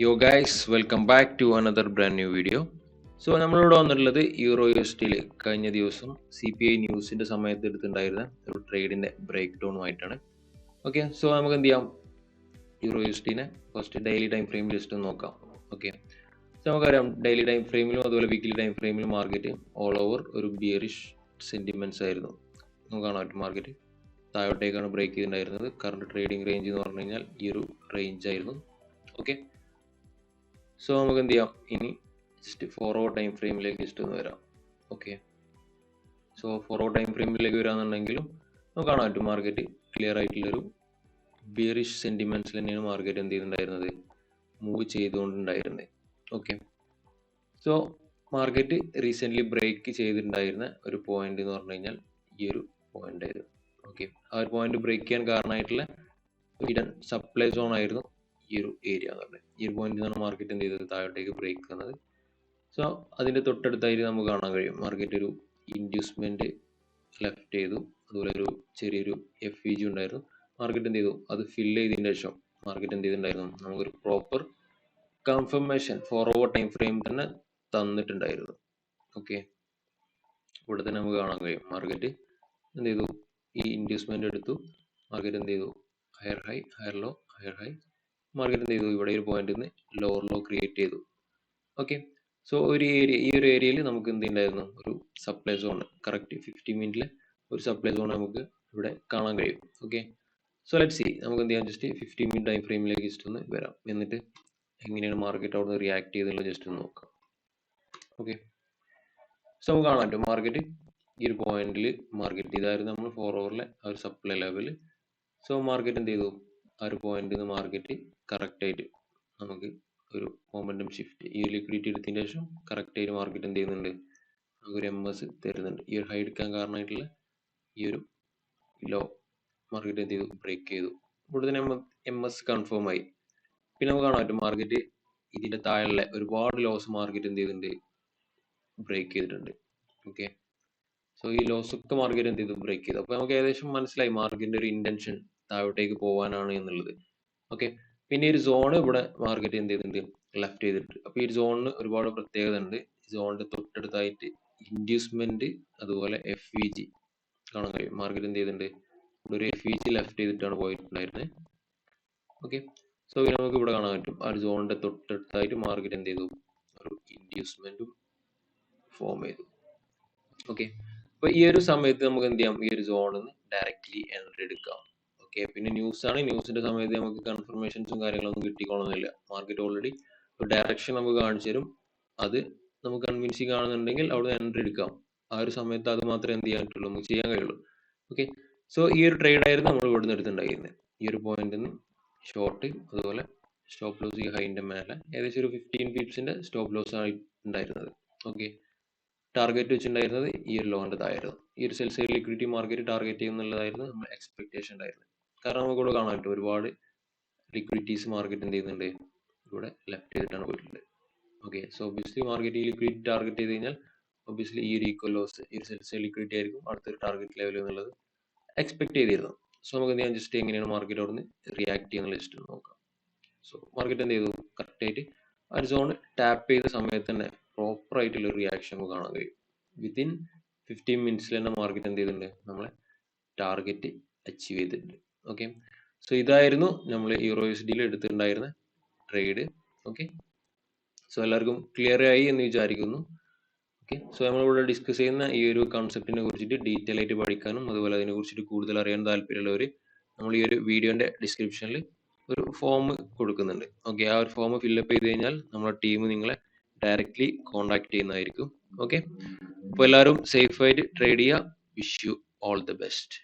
Yo guys, welcome back to another brand new video. നമ്മളിവിടെ വന്നിട്ടുള്ളത് euro U S ടിയിൽ കഴിഞ്ഞ ദിവസം CPI ന്യൂസിന്റെ സമയത്ത് എടുത്തിട്ടുണ്ടായിരുന്ന ഒരു ട്രേഡിന്റെ ബ്രേക്ക് ഡൗണുമായിട്ടാണ്. ഓക്കെ, സോ നമുക്ക് എന്ത് ചെയ്യാം, യൂറോ യു എസ് ടിനെ ഫസ്റ്റ് ഡെയിലി ടൈം ഫ്രെയിമിൽ ജസ്റ്റ് ഒന്ന് നോക്കാം. ഓക്കെ, സോ നമുക്കറിയാം ഡെയിലി ടൈം ഫ്രെയിമിലും അതുപോലെ വീക്ക്ലി ടൈം ഫ്രെയിമിലും മാർക്കറ്റ് ഓൾ ഓവർ ഒരു ബിയറിഷ് സെന്റിമെന്റ്സ് ആയിരുന്നു. നമുക്ക് കാണാൻ പറ്റും മാർക്കറ്റ് താഴോട്ടേക്കാണ് ബ്രേക്ക് ചെയ്തിട്ടുണ്ടായിരുന്നത്. കറണ്ട് ട്രേഡിംഗ് റേഞ്ച് എന്ന് പറഞ്ഞു കഴിഞ്ഞാൽ ഈ ഒരു റേഞ്ച് ആയിരുന്നു. ഓക്കെ, സോ നമുക്ക് എന്ത് ചെയ്യാം, ഇനി ജസ്റ്റ് 4 hour ടൈം ഫ്രെയിമിലേക്ക് ജസ്റ്റ് ഒന്ന് വരാം. ഓക്കെ, സോ 4 hour ടൈം ഫ്രെയിമിലേക്ക് വരാമെന്നുണ്ടെങ്കിലും നമുക്ക് കാണാൻ പറ്റും മാർക്കറ്റ് ക്ലിയർ ആയിട്ടുള്ളൊരു ബിയറിഷ് സെന്റിമെന്റ്സിൽ തന്നെയാണ് മാർക്കറ്റ് എന്ത് ചെയ്തിട്ടുണ്ടായിരുന്നത്, മൂവ് ചെയ്തുകൊണ്ടുണ്ടായിരുന്നത്. Okay, so market recently break ചെയ്തിട്ടുണ്ടായിരുന്ന ഒരു പോയിന്റ് എന്ന് പറഞ്ഞു കഴിഞ്ഞാൽ ഈ ഒരു പോയിന്റ് ആയിരുന്നു. ഓക്കെ, ആ ഒരു പോയിന്റ് ബ്രേക്ക് ചെയ്യാൻ കാരണമായിട്ടുള്ള ഹിഡൻ സപ്ലൈ സോൺ ആയിരുന്നു ഈ ഒരു ഏരിയ എന്ന് പറഞ്ഞത്. ഈ ഒരു പോയിന്റിൽ നിന്നാണ് മാർക്കറ്റ് എന്ത് ചെയ്തത്, താഴോട്ടേക്ക് ബ്രേക്ക് തന്നത്. സോ അതിന്റെ തൊട്ടടുത്തായിട്ട് നമുക്ക് കാണാൻ കഴിയും മാർക്കറ്റ് ഒരു ഇൻഡ്യൂസ്മെന്റ് ലെഫ്റ്റ് ചെയ്തു, അതുപോലെ ഒരു ചെറിയൊരു FVG ഉണ്ടായിരുന്നു. മാർക്കറ്റ് എന്ത് ചെയ്തു, അത് ഫില്ല് ചെയ്തതിന് ശേഷം മാർക്കറ്റ് എന്ത് ചെയ്തിട്ടുണ്ടായിരുന്നു, നമുക്കൊരു proper confirmation 4 hour time frame തന്നെ തന്നിട്ടുണ്ടായിരുന്നു. ഓക്കെ, ഇവിടെ തന്നെ നമുക്ക് കാണാൻ കഴിയും മാർക്കറ്റ് എന്ത് ചെയ്തു, ഈ ഇൻഡ്യൂസ്മെന്റ് എടുത്തു, മാർക്കറ്റ് എന്ത് ചെയ്തു, higher high higher low higher high, market എന്ത് ചെയ്തു, ഇവിടെ ഒരു പോയിന്റിൽ നിന്ന് ലോവർ ലോ ക്രിയേറ്റ് ചെയ്തു. ഓക്കെ, സോ ഈ ഒരു ഏരിയയിൽ നമുക്ക് എന്ത് ഉണ്ടായിരുന്നു, ഒരു സപ്ലൈ സോൺ കറക്റ്റ് 50 മിനിറ്റിലെ ഒരു സപ്ലൈ സോൺ നമുക്ക് ഇവിടെ കാണാൻ കഴിയും. ഓക്കെ, സോ ലെറ്റ് സി, നമുക്ക് എന്ത് ചെയ്യാം, ജസ്റ്റ് 50 മിനിറ്റ് ടൈം ഫ്രെയിമിലേക്ക് ജസ്റ്റ് ഒന്ന് വരാം, എന്നിട്ട് എങ്ങനെയാണ് മാർക്കറ്റ് അവിടെ നിന്ന് റിയാക്ട് ചെയ്തുള്ളത് ജസ്റ്റ് ഒന്ന് നോക്കാം. ഓക്കെ, സോ നമുക്ക് കാണാൻ പറ്റും മാർക്കറ്റ് ഈ ഒരു പോയിന്റിൽ മാർക്കറ്റ് ഇതായിരുന്നു നമ്മൾ 4 hourലെ ആ ഒരു സപ്ലൈ ലെവൽ. സോ മാർക്കറ്റ് എന്ത് ചെയ്തു, ആ ഒരു പോയിന്റിൽ നിന്ന് മാർക്കറ്റ് കറക്റ്റ് ആയിട്ട് നമുക്ക് ഒരു മൊമെന്റം ഷിഫ്റ്റ്, ഈ ലിക്വിഡിറ്റി എടുത്തതിന് ശേഷം കറക്റ്റ് ആയിട്ട് മാർക്കറ്റ് എന്ത് ചെയ്യുന്നുണ്ട്, നമുക്കൊരു MS തരുന്നുണ്ട്. ഈ ഒരു ഹൈ എടുക്കാൻ കാരണമായിട്ടുള്ള ഈ ഒരു ലോ മാർക്കറ്റ് എന്ത് ചെയ്തു, ബ്രേക്ക് ചെയ്തു. ഇവിടെ തന്നെ MS കൺഫേം ആയി. പിന്നെ നമുക്ക് കാണാൻ പറ്റും മാർക്കറ്റ് ഇതിന്റെ താഴെ ഒരുപാട് ലോസ് മാർക്കറ്റ് എന്ത് ചെയ്തിട്ടുണ്ട്, ബ്രേക്ക് ചെയ്തിട്ടുണ്ട്. ഓക്കെ, സോ ഈ ലോസ് ഒക്കെ മാർക്കറ്റ് എന്ത് ചെയ്തു, ബ്രേക്ക് ചെയ്തു. അപ്പൊ നമുക്ക് ഏകദേശം മനസ്സിലായി മാർക്കറ്റിന്റെ ഒരു ഇന്റൻഷൻ താഴോട്ടേക്ക് പോകാനാണ് എന്നുള്ളത്. ഓക്കെ, പിന്നെ ഒരു സോൺ ഇവിടെ മാർക്കറ്റ് എന്ത് ചെയ്തിട്ടുണ്ട്, ലെഫ്റ്റ് ചെയ്തിട്ട്. അപ്പൊ ഈ സോണിന് ഒരുപാട് പ്രത്യേകത ഉണ്ട്. സോണിന്റെ തൊട്ടടുത്തായിട്ട് ഇൻഡ്യൂസ്മെന്റ് അതുപോലെ FVG കാണാൻ കഴിയും. മാർക്കറ്റ് എന്ത് ചെയ്തിട്ടുണ്ട്, ഇവിടെ ഒരു FVG ലെഫ്റ്റ് ചെയ്തിട്ടാണ് പോയിട്ടുണ്ടായിരുന്നത്. ഓക്കെ, സോ നമുക്ക് ഇവിടെ കാണാൻ പറ്റും ആ ഒരു സോണിന്റെ തൊട്ടടുത്തായിട്ട് മാർക്കറ്റ് എന്ത് ചെയ്തു, ഒരു ഇൻഡ്യൂസ്മെന്റും ഫോം ചെയ്തു. ഓക്കെ, അപ്പൊ ഈ ഒരു സമയത്ത് നമുക്ക് എന്ത് ചെയ്യാം, ഈ ഒരു സോണിൽ നിന്ന് ഡയറക്റ്റ്ലി എൻട്രി എടുക്കാം. ഓക്കെ, പിന്നെ ന്യൂസ് ആണ്, ന്യൂസിന്റെ സമയത്ത് നമുക്ക് കൺഫർമേഷൻസും കാര്യങ്ങളൊന്നും കിട്ടിക്കോളുന്നില്ല. മാർക്കറ്റ് ഓൾറെഡി ഒരു ഡയറക്ഷൻ നമുക്ക് കാണിച്ചു തരും. അത് നമുക്ക് കൺവിൻസിങ് ആണെന്നുണ്ടെങ്കിൽ അവിടെ എൻട്രി എടുക്കാം. ആ ഒരു സമയത്ത് അത് മാത്രമേ എന്ത് ചെയ്യാൻ പറ്റുള്ളൂ, നമുക്ക് ചെയ്യാൻ കഴിയുള്ളൂ. ഓക്കെ, സോ ഈ ഒരു ട്രേഡ് ആയിരുന്നു നമ്മൾ ഇവിടെ നിന്ന് എടുത്തിട്ടുണ്ടായിരുന്നത്. ഈ ഒരു പോയിന്റിൽ നിന്ന് ഷോർട്ട്, അതുപോലെ സ്റ്റോപ്പ് ലോസ് ഈ ഹൈന്റെ മേലെ ഏകദേശം ഒരു 15 പിപ്സിന്റെ സ്റ്റോപ്പ് ലോസ് ആയി ഉണ്ടായിരുന്നത്. ഓക്കെ, ടാർഗറ്റ് വെച്ചിട്ടുണ്ടായിരുന്നത് ഈ ഒരു ലോന്റെ താഴെയായിരുന്നു. ഈ ഒരു sell side liquidity market target ചെയ്യുന്നുള്ളതായിരുന്നു നമ്മുടെ എക്സ്പെക്ടേഷൻ ഉണ്ടായിരുന്നത്. കാരണം നമുക്ക് ഇവിടെ കാണാൻ പറ്റും ഒരുപാട് ലിക്വിഡിറ്റീസ് മാർക്കറ്റ് എന്ത് ചെയ്യുന്നുണ്ട്, ഇവിടെ ലെഫ്റ്റ് ചെയ്തിട്ടാണ് പോയിട്ടുള്ളത്. ഓക്കെ, സോ ഒബ്വിയസ്ലി മാർക്കറ്റ് ഈ ലിക്വിഡിറ്റി ടാർഗറ്റ് ചെയ്ത് കഴിഞ്ഞാൽ ഒബ്വിയസ്ലി ഈ ഒരു ഈക്വൽ ലോസ്, ഈ ഒരു സെൽ സൈഡ് ലിക്വിഡിറ്റി ആയിരിക്കും അടുത്തൊരു ടാർഗറ്റ് ലെവൽ എന്നുള്ളത് എക്സ്പെക്ട് ചെയ്തിരുന്നു. സോ നമുക്ക് എന്ത് ചെയ്യാം, ജസ്റ്റ് എങ്ങനെയാണ് മാർക്കറ്റ് അവിടെ നിന്ന് റിയാക്ട് ചെയ്യുന്നത് ജസ്റ്റ് നോക്കാം. സോ മാർക്കറ്റ് എന്ത് ചെയ്തു, കറക്റ്റ് ആയിട്ട് ആ ഒരു സോൺ ടാപ്പ് ചെയ്ത സമയത്ത് തന്നെ പ്രോപ്പർ ആയിട്ടുള്ള ഒരു റിയാക്ഷൻ നമുക്ക് കാണാൻ കഴിയും. വിത്തിൻ 15 മിനിറ്റ്സിൽ തന്നെ മാർക്കറ്റ് എന്ത് ചെയ്തിട്ടുണ്ട്, നമ്മളെ ടാർഗറ്റ് അച്ചീവ് ചെയ്തിട്ടുണ്ട്. ഓക്കെ, സോ ഇതായിരുന്നു നമ്മൾ യൂറോ USD എടുത്തിട്ടുണ്ടായിരുന്ന ട്രേഡ്. ഓക്കെ, സോ എല്ലാവർക്കും ക്ലിയർ ആയി എന്ന് വിചാരിക്കുന്നു. ഓക്കെ, സോ നമ്മളിവിടെ ഡിസ്കസ് ചെയ്യുന്ന ഈ ഒരു കോൺസെപ്റ്റിനെ കുറിച്ചിട്ട് ഡീറ്റെയിൽ ആയിട്ട് പഠിക്കാനും അതുപോലെ അതിനെ കുറിച്ചിട്ട് കൂടുതൽ അറിയാൻ താല്പര്യമുള്ളവർ നമ്മൾ ഈ ഒരു വീഡിയോന്റെ ഡിസ്ക്രിപ്ഷനിൽ ഒരു ഫോം കൊടുക്കുന്നുണ്ട്. ഓക്കെ, ആ ഒരു ഫോം ഫില്ലപ്പ് ചെയ്ത് കഴിഞ്ഞാൽ നമ്മുടെ ടീം നിങ്ങളെ ഡയറക്റ്റ്ലി കോൺടാക്ട് ചെയ്യുന്നതായിരിക്കും. ഓക്കെ, അപ്പോൾ എല്ലാവരും സേഫ് ആയിട്ട് ട്രേഡ് ചെയ്യുക. Wish you all the best.